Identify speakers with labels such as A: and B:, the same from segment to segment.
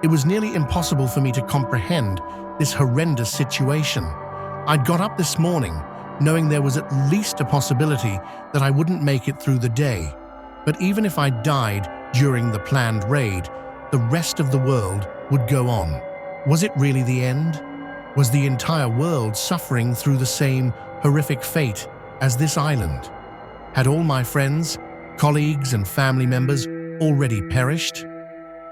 A: It was nearly impossible for me to comprehend this horrendous situation. I'd got up this morning knowing there was at least a possibility that I wouldn't make it through the day. But even if I died during the planned raid, the rest of the world would go on. Was it really the end? Was the entire world suffering through the same horrific fate as this island? Had all my friends, colleagues, and family members already perished?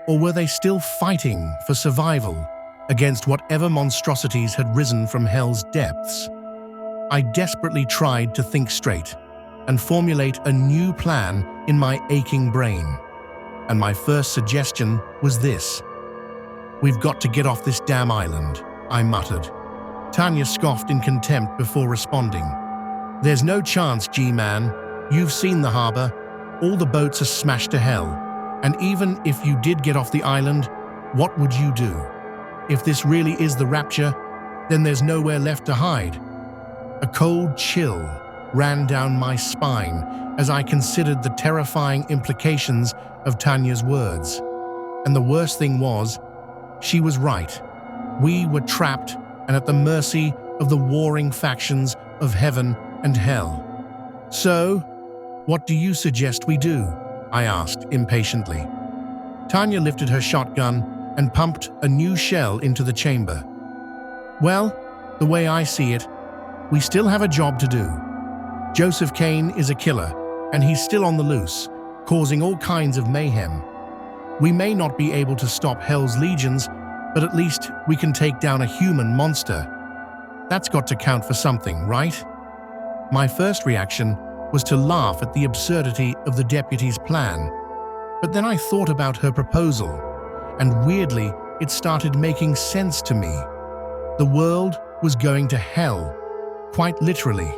A: Or were they still fighting for survival against whatever monstrosities had risen from hell's depths? I desperately tried to think straight and formulate a new plan in my aching brain. And my first suggestion was this. "We've got to get off this damn island," I muttered. Tanya scoffed in contempt before responding. "There's no chance, G-Man. You've seen the harbor. All the boats are smashed to hell. And even if you did get off the island, what would you do? If this really is the rapture, then there's nowhere left to hide." A cold chill ran down my spine as I considered the terrifying implications of Tanya's words. And the worst thing was, she was right. We were trapped and at the mercy of the warring factions of heaven and hell. "So, what do you suggest we do?" I asked impatiently. Tanya lifted her shotgun and pumped a new shell into the chamber. "Well, the way I see it, we still have a job to do. Joseph Kane is a killer, and he's still on the loose, causing all kinds of mayhem. We may not be able to stop Hell's legions, but at least we can take down a human monster. That's got to count for something, right?" My first reaction was to laugh at the absurdity of the deputy's plan, but then I thought about her proposal, and weirdly, it started making sense to me. The world was going to hell, quite literally,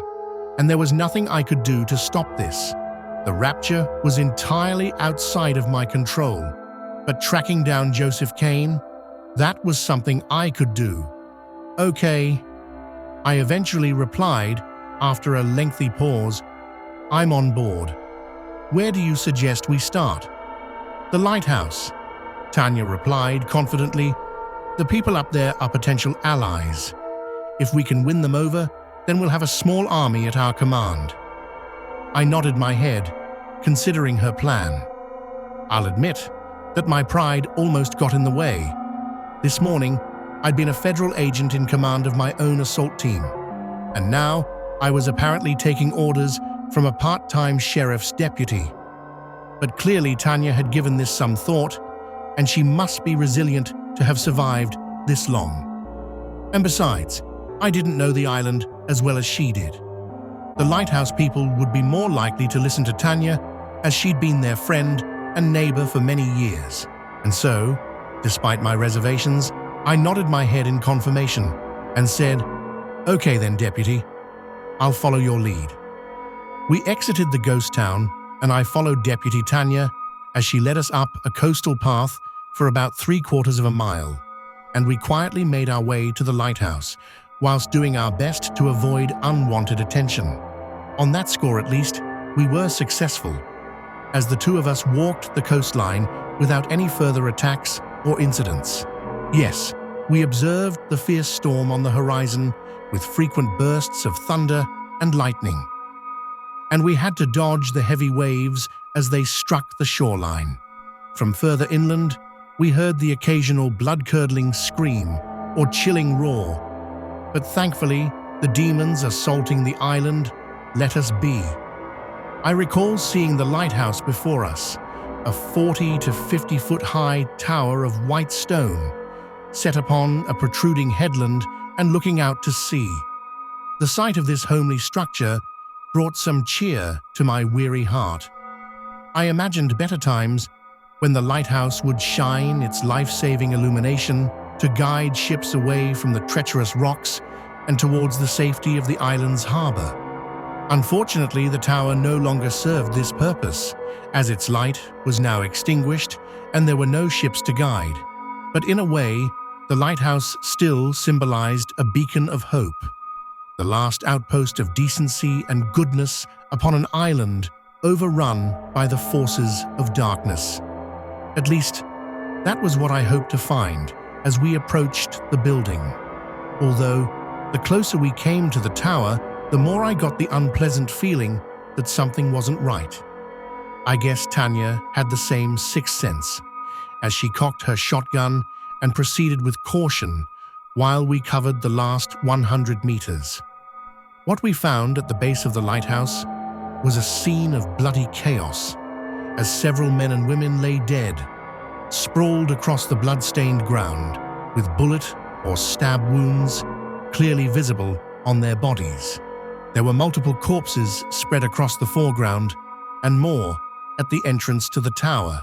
A: and there was nothing I could do to stop this. The rapture was entirely outside of my control, but tracking down Joseph Kane, that was something I could do. "Okay," I eventually replied after a lengthy pause. "I'm on board. Where do you suggest we start?" "The lighthouse," Tanya replied confidently. "The people up there are potential allies. If we can win them over, then we'll have a small army at our command." I nodded my head, considering her plan. I'll admit that my pride almost got in the way. This morning, I'd been a federal agent in command of my own assault team, and now I was apparently taking orders from a part-time sheriff's deputy. But clearly Tanya had given this some thought, and she must be resilient to have survived this long. And besides, I didn't know the island as well as she did. The lighthouse people would be more likely to listen to Tanya, as she'd been their friend and neighbor for many years. And so, despite my reservations, I nodded my head in confirmation and said, "Okay then, deputy, I'll follow your lead." We exited the ghost town, and I followed Deputy Tanya as she led us up a coastal path for about 3/4 of a mile, and we quietly made our way to the lighthouse, whilst doing our best to avoid unwanted attention. On that score at least, we were successful, as the two of us walked the coastline without any further attacks or incidents. Yes, we observed the fierce storm on the horizon with frequent bursts of thunder and lightning, and we had to dodge the heavy waves as they struck the shoreline. From further inland, we heard the occasional blood-curdling scream or chilling roar, but thankfully, the demons assaulting the island let us be. I recall seeing the lighthouse before us, a 40 to 50 foot high tower of white stone, set upon a protruding headland and looking out to sea. The sight of this homely structure brought some cheer to my weary heart. I imagined better times when the lighthouse would shine its life-saving illumination to guide ships away from the treacherous rocks and towards the safety of the island's harbor. Unfortunately, the tower no longer served this purpose, as its light was now extinguished and there were no ships to guide. But in a way, the lighthouse still symbolized a beacon of hope, the last outpost of decency and goodness upon an island overrun by the forces of darkness. At least, That was what I hoped to find as we approached the building. Although, the closer we came to the tower, the more I got the unpleasant feeling that something wasn't right. I guess Tanya had the same sixth sense, as she cocked her shotgun and proceeded with caution while we covered the last 100 meters. What we found at the base of the lighthouse was a scene of bloody chaos, as several men and women lay dead, sprawled across the blood-stained ground, with bullet or stab wounds clearly visible on their bodies. There were multiple corpses spread across the foreground, and more at the entrance to the tower.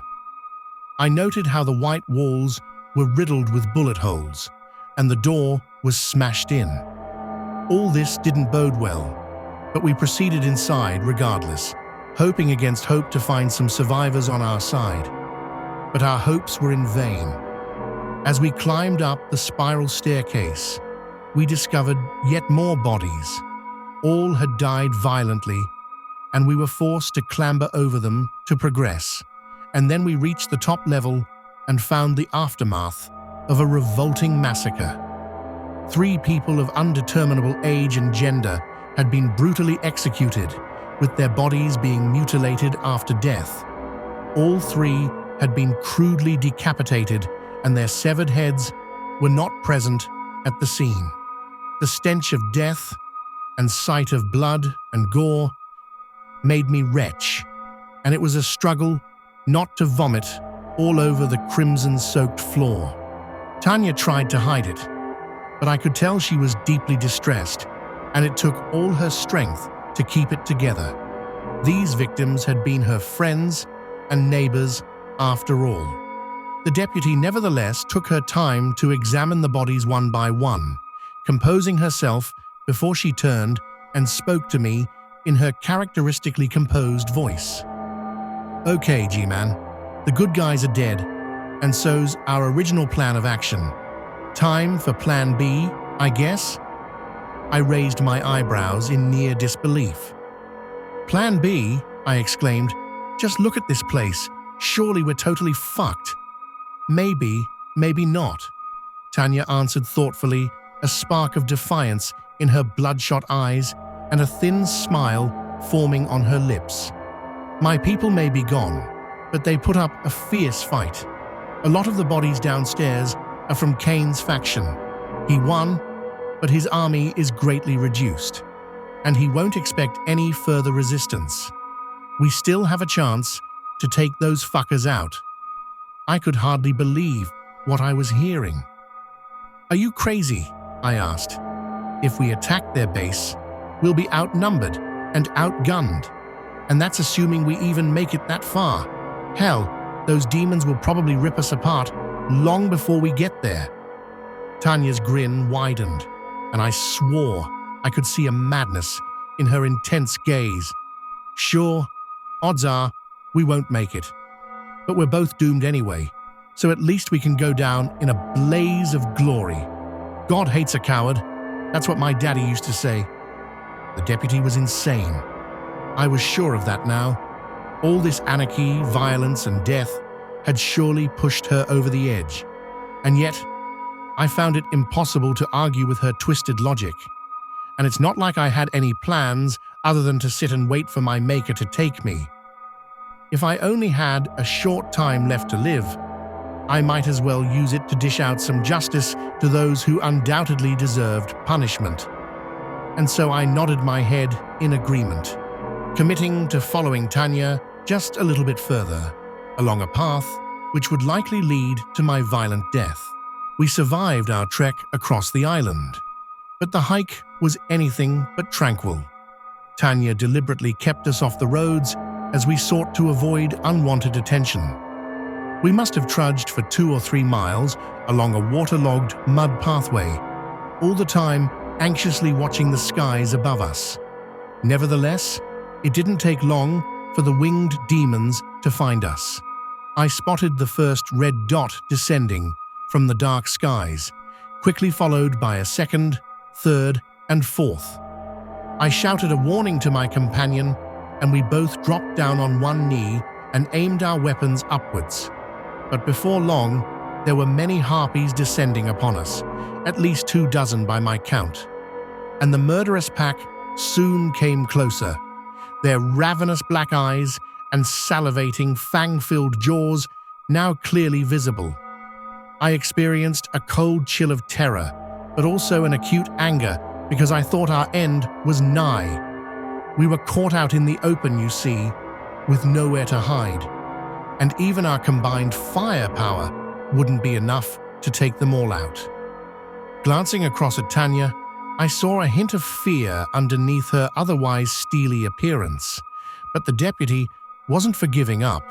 A: I noted how the white walls were riddled with bullet holes, and the door was smashed in. All this didn't bode well, but we proceeded inside regardless, hoping against hope to find some survivors on our side. But our hopes were in vain. As we climbed up the spiral staircase, we discovered yet more bodies. All had died violently, and we were forced to clamber over them to progress. And then we reached the top level and found the aftermath of a revolting massacre. 3 people of undeterminable age and gender had been brutally executed, with their bodies being mutilated after death. All 3 had been crudely decapitated, and their severed heads were not present at the scene. The stench of death and sight of blood and gore made me retch, and it was a struggle not to vomit all over the crimson-soaked floor. Tanya tried to hide it, but I could tell she was deeply distressed, and it took all her strength to keep it together. These victims had been her friends and neighbors after all. The deputy nevertheless took her time to examine the bodies one by one, composing herself before she turned and spoke to me in her characteristically composed voice. "Okay, G-Man, the good guys are dead, and so's our original plan of action. Time for Plan B, I guess?" I raised my eyebrows in near disbelief. "Plan B?" I exclaimed. "Just look at this place. Surely we're totally fucked." "Maybe, maybe not," Tanya answered thoughtfully, a spark of defiance in her bloodshot eyes and a thin smile forming on her lips. "My people may be gone, but they put up a fierce fight. A lot of the bodies downstairs are from Kane's faction. He won, but his army is greatly reduced, and he won't expect any further resistance. We still have a chance to take those fuckers out." I could hardly believe what I was hearing. "Are you crazy?" I asked. "If we attack their base, we'll be outnumbered and outgunned, and that's assuming we even make it that far. Hell, those demons will probably rip us apart long before we get there." Tanya's grin widened, and I swore I could see a madness in her intense gaze. "Sure, odds are we won't make it, but we're both doomed anyway, so at least we can go down in a blaze of glory. God hates a coward, that's what my daddy used to say." The deputy was insane. I was sure of that now. All this anarchy, violence, and death had surely pushed her over the edge. And yet, I found it impossible to argue with her twisted logic. And it's not like I had any plans other than to sit and wait for my maker to take me. If I only had a short time left to live, I might as well use it to dish out some justice to those who undoubtedly deserved punishment. And so I nodded my head in agreement, committing to following Tanya just a little bit further, along a path which would likely lead to my violent death. We survived our trek across the island, but the hike was anything but tranquil. Tanya deliberately kept us off the roads as we sought to avoid unwanted attention. We must have trudged for 2 or 3 miles along a waterlogged mud pathway, all the time anxiously watching the skies above us. Nevertheless, it didn't take long for the winged demons to find us. I spotted the first red dot descending from the dark skies, quickly followed by a second, third, and fourth. I shouted a warning to my companion, and we both dropped down on one knee and aimed our weapons upwards. But before long, there were many harpies descending upon us, at least 24 by my count. And the murderous pack soon came closer, their ravenous black eyes and salivating, fang-filled jaws now clearly visible. I experienced a cold chill of terror, but also an acute anger because I thought our end was nigh. We were caught out in the open, you see, with nowhere to hide. And even our combined firepower wouldn't be enough to take them all out. Glancing across at Tanya, I saw a hint of fear underneath her otherwise steely appearance. But the deputy wasn't for giving up,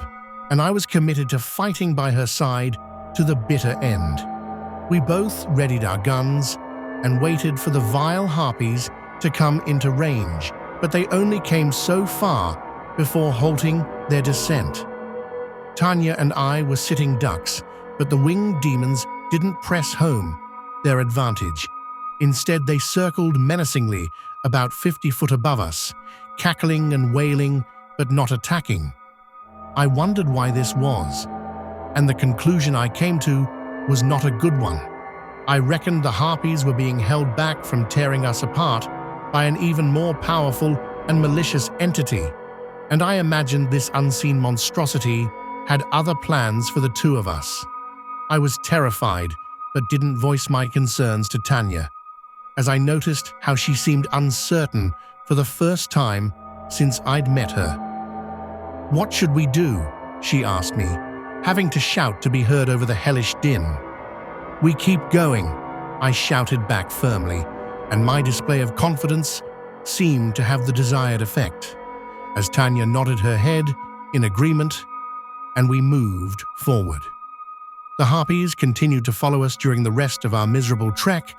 A: and I was committed to fighting by her side to the bitter end. We both readied our guns and waited for the vile harpies to come into range, but they only came so far before halting their descent. Tanya and I were sitting ducks, but the winged demons didn't press home their advantage. Instead, they circled menacingly about 50 foot above us, cackling and wailing, but not attacking. I wondered why this was, and the conclusion I came to was not a good one. I reckoned the harpies were being held back from tearing us apart by an even more powerful and malicious entity, and I imagined this unseen monstrosity had other plans for the two of us. I was terrified, but didn't voice my concerns to Tanya, as I noticed how she seemed uncertain for the first time since I'd met her. "What should we do?" she asked me, having to shout to be heard over the hellish din. "We keep going," I shouted back firmly, and my display of confidence seemed to have the desired effect, as Tanya nodded her head in agreement, and we moved forward. The harpies continued to follow us during the rest of our miserable trek,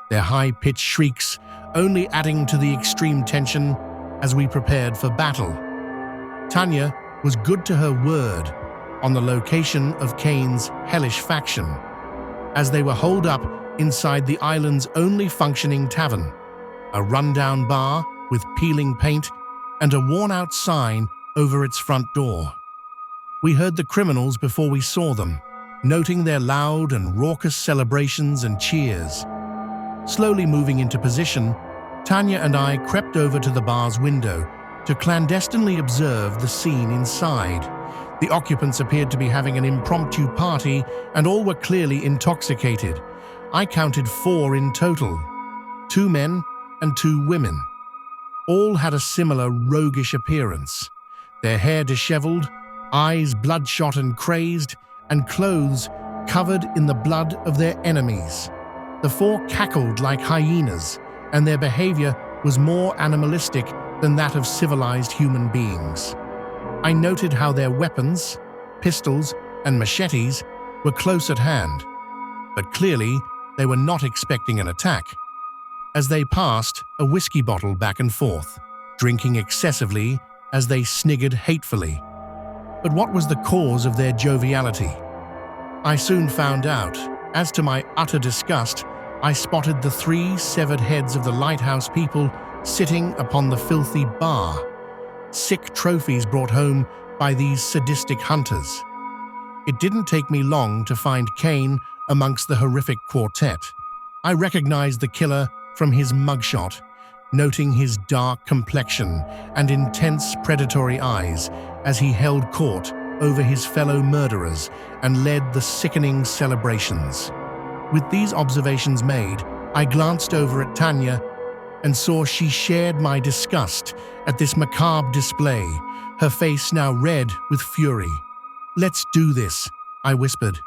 A: their high-pitched shrieks only adding to the extreme tension as we prepared for battle. Tanya was good to her word on the location of Cain's hellish faction, as they were holed up inside the island's only functioning tavern, a rundown bar with peeling paint and a worn-out sign over its front door. We heard the criminals before we saw them, noting their loud and raucous celebrations and cheers. Slowly moving into position, Tanya and I crept over to the bar's window to clandestinely observe the scene inside. The occupants appeared to be having an impromptu party, and all were clearly intoxicated. I counted 4 in total, 2 men and 2 women. All had a similar roguish appearance, their hair disheveled, eyes bloodshot and crazed, and clothes covered in the blood of their enemies. The 4 cackled like hyenas, and their behavior was more animalistic than that of civilized human beings. I noted how their weapons, pistols and machetes, were close at hand, but clearly they were not expecting an attack, as they passed a whiskey bottle back and forth, drinking excessively as they sniggered hatefully. But what was the cause of their joviality? I soon found out. As to my utter disgust, I spotted the 3 severed heads of the lighthouse people sitting upon the filthy bar, sick trophies brought home by these sadistic hunters. It didn't take me long to find Cain amongst the horrific quartet. I recognized the killer from his mugshot, noting his dark complexion and intense predatory eyes as he held court over his fellow murderers and led the sickening celebrations. With these observations made, I glanced over at Tanya and saw she shared my disgust at this macabre display, her face now red with fury. "Let's do this," I whispered.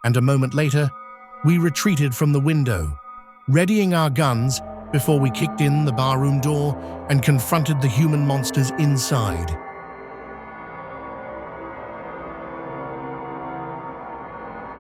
A: And a moment later, we retreated from the window, readying our guns before we kicked in the barroom door and confronted the human monsters inside.